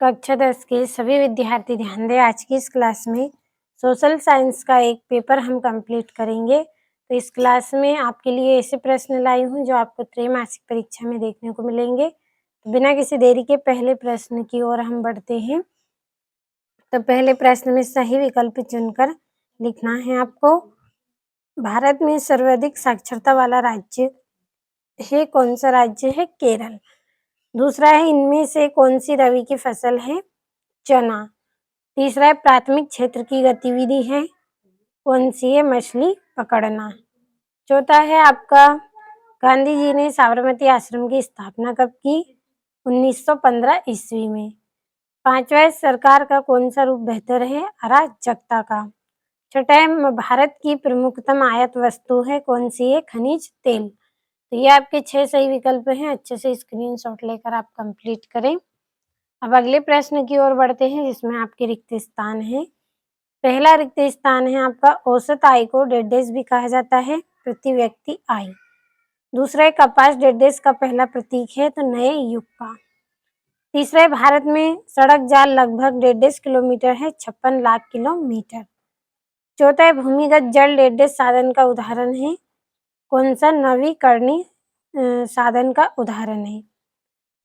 कक्षा 10 के सभी विद्यार्थी ध्यान दें। आज की इस क्लास में सोशल साइंस का एक पेपर हम कंप्लीट करेंगे। तो इस क्लास में आपके लिए ऐसे प्रश्न लाई हूँ जो आपको त्रैमासिक परीक्षा में देखने को मिलेंगे। तो बिना किसी देरी के पहले प्रश्न की ओर हम बढ़ते हैं। तो पहले प्रश्न में सही विकल्प चुनकर लिखना है आपको। भारत में सर्वाधिक साक्षरता वाला राज्य है कौन सा राज्य है? केरल। दूसरा है इनमें से कौन सी रबी की फसल है? चना। तीसरा है प्राथमिक क्षेत्र की गतिविधि है कौन सी है? मछली पकड़ना। चौथा है आपका गांधी जी ने साबरमती आश्रम की स्थापना कब की? 1915 ईस्वी में। पांचवा है सरकार का कौन सा रूप बेहतर है? अराजकता का। छठा है भारत की प्रमुखतम आयात वस्तु है कौन सी है? खनिज तेल। तो ये आपके 6 सही विकल्प हैं। अच्छे से स्क्रीनशॉट लेकर आप कंप्लीट करें। अब अगले प्रश्न की ओर बढ़ते हैं जिसमें आपके रिक्त स्थान है। पहला रिक्त स्थान है आपका औसत आय को डेढ़ भी कहा जाता है, प्रति व्यक्ति आय। दूसरा है कपास डेढ़ का पहला प्रतीक है तो नए युग का। तीसरा है भारत में सड़क जाल लगभग डेढ़ किलोमीटर है, 56 लाख किलोमीटर। चौथा है भूमिगत जल डेढ़ साधन का उदाहरण है कौन सा? नवीकरणीय साधन का उदाहरण है।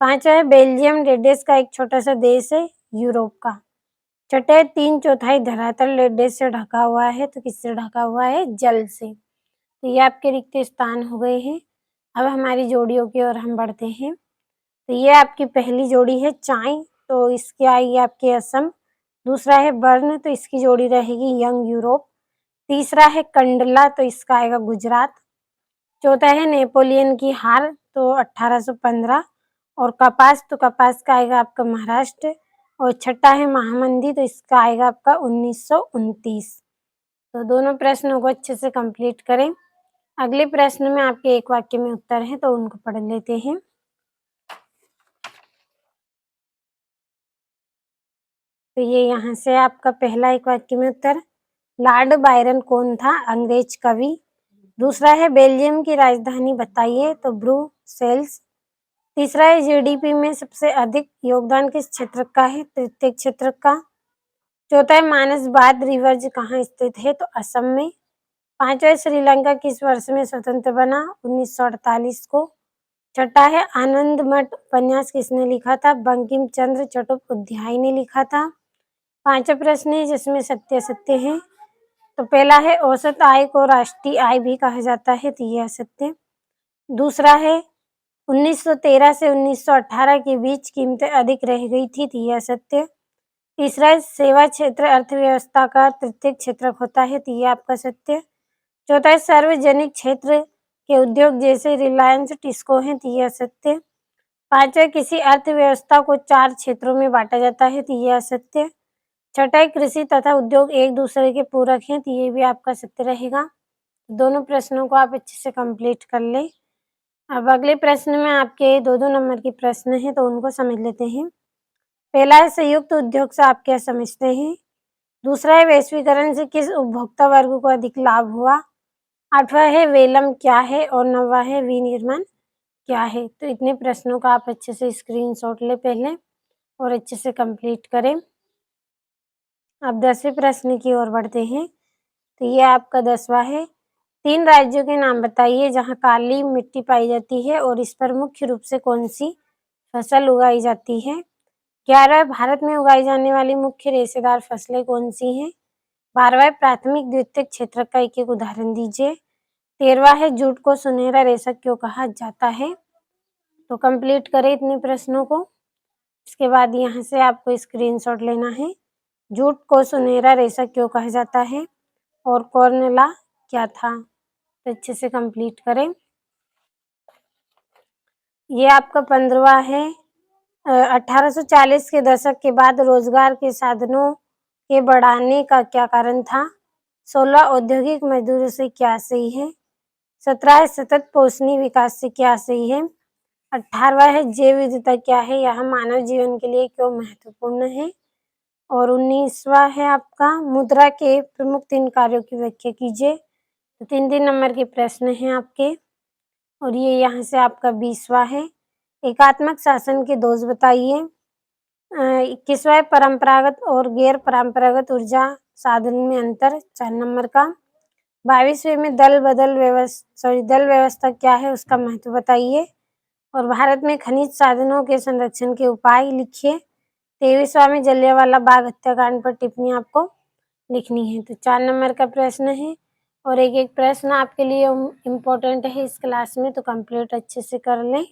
पांचवा है बेल्जियम डेढ़ का एक छोटा सा देश है यूरोप का। छठे 3/4 धरातल डेढ़ से ढका हुआ है तो किससे ढका हुआ है? जल से। तो ये आपके रिक्त स्थान हो गए हैं। अब हमारी जोड़ियों की ओर हम बढ़ते हैं। तो ये आपकी पहली जोड़ी है चाय, तो इसकी आएगी आपके असम। दूसरा है बर्न, तो इसकी जोड़ी रहेगी यंग यूरोप। तीसरा है कंडला, तो इसका आएगा गुजरात। चौथा है नेपोलियन की हार, तो 1815। और कपास, तो कपास का आएगा आपका महाराष्ट्र। और छठा है महामंदी, तो इसका आएगा आपका 1929। तो दोनों प्रश्नों को अच्छे से कंप्लीट करें। अगले प्रश्न में आपके एक वाक्य में उत्तर है तो उनको पढ़ लेते हैं। तो ये यहाँ से आपका पहला एक वाक्य में उत्तर। लॉर्ड बायरन कौन था? अंग्रेज कवि। दूसरा है बेल्जियम की राजधानी बताइए, तो ब्रुसेल्स। तीसरा है जीडीपी में सबसे अधिक योगदान किस क्षेत्र का है? तृतीय क्षेत्र का। चौथा है मानस बाद रिवर कहाँ स्थित है? तो असम में। पांचवा श्रीलंका किस वर्ष में स्वतंत्र बना? 1948 को। छठा है आनंद मठ उपन्यास किसने लिखा था? बंकिम चंद्र चट्टोपाध्याय ने लिखा था। पांचवा प्रश्न है जिसमें सत्य सत्य है। तो पहला है औसत आय को राष्ट्रीय आय भी कहा जाता है, तो यह असत्य। दूसरा है 1913 से 1918 के बीच कीमतें अधिक रह गई थी, तो यह सत्य। तीसरा है सेवा क्षेत्र अर्थव्यवस्था का तृतीय क्षेत्रक होता है, तो यह आपका सत्य। चौथा है सार्वजनिक क्षेत्र के उद्योग जैसे रिलायंस टिस्को हैं, तो यह सत्य। पांचवा किसी अर्थव्यवस्था को 4 क्षेत्रों में बांटा जाता है, तो यह सत्य। छठा है कृषि तथा उद्योग एक दूसरे के पूरक हैं, तो ये भी आपका सत्य रहेगा। दोनों प्रश्नों को आप अच्छे से कंप्लीट कर लें। अब अगले प्रश्न में आपके 2-2 नंबर के प्रश्न हैं तो उनको समझ लेते हैं। पहला है संयुक्त उद्योग से आप क्या समझते हैं? दूसरा है वैश्वीकरण से किस उपभोक्ता वर्ग को अधिक लाभ हुआ? आठवां है वेलम क्या है? और नौवां है विनिर्माण क्या है? तो इतने प्रश्नों का आप अच्छे से स्क्रीनशॉट लें पहले और अच्छे से कंप्लीट करें। अब 10वें प्रश्न की ओर बढ़ते हैं। तो ये आपका 10वां है। 3 राज्यों के नाम बताइए जहाँ काली मिट्टी पाई जाती है और इस पर मुख्य रूप से कौन सी फसल उगाई जाती है? 11 भारत में उगाई जाने वाली मुख्य रेशेदार फसलें कौन सी हैं? 12वां प्राथमिक द्वितीयक क्षेत्र का एक-एक उदाहरण दीजिए। 13वां है जूट को सुनहरा रेशा क्यों कहा जाता है? तो कंप्लीट करें इतने प्रश्नों को। इसके बाद यहाँ से आपको स्क्रीनशॉट लेना है। जूट को सुनहरा रेशा क्यों कहा जाता है? और कॉर्नला क्या था? तो अच्छे से कंप्लीट करें। ये आपका 15वां है। 1840 के दशक के बाद रोजगार के साधनों के बढ़ाने का क्या कारण था? 16 औद्योगिक मजदूरों से क्या सही है? 17 सतत पोषणीय विकास से क्या सही है? 18वां है जैव विविधता क्या है? यह मानव जीवन के लिए क्यों महत्वपूर्ण है? और 19वां है आपका मुद्रा के प्रमुख 3 कार्यों की व्याख्या कीजिए। तो 3-3 नंबर के प्रश्न हैं आपके। और ये यहाँ से आपका 20वां है। एकात्मक शासन के दोष बताइए। 21वां परंपरागत और गैर परंपरागत ऊर्जा साधन में अंतर 4 नंबर का। 22वें में दल व्यवस्था क्या है उसका महत्व बताइए। और भारत में खनिज साधनों के संरक्षण के उपाय लिखिए। 23वां में जलियांवाला बाग हत्याकांड पर टिप्पणी आपको लिखनी है। तो 4 नंबर का प्रश्न है और एक प्रश्न आपके लिए इम्पोर्टेंट है इस क्लास में, तो कंप्लीट अच्छे से कर लें।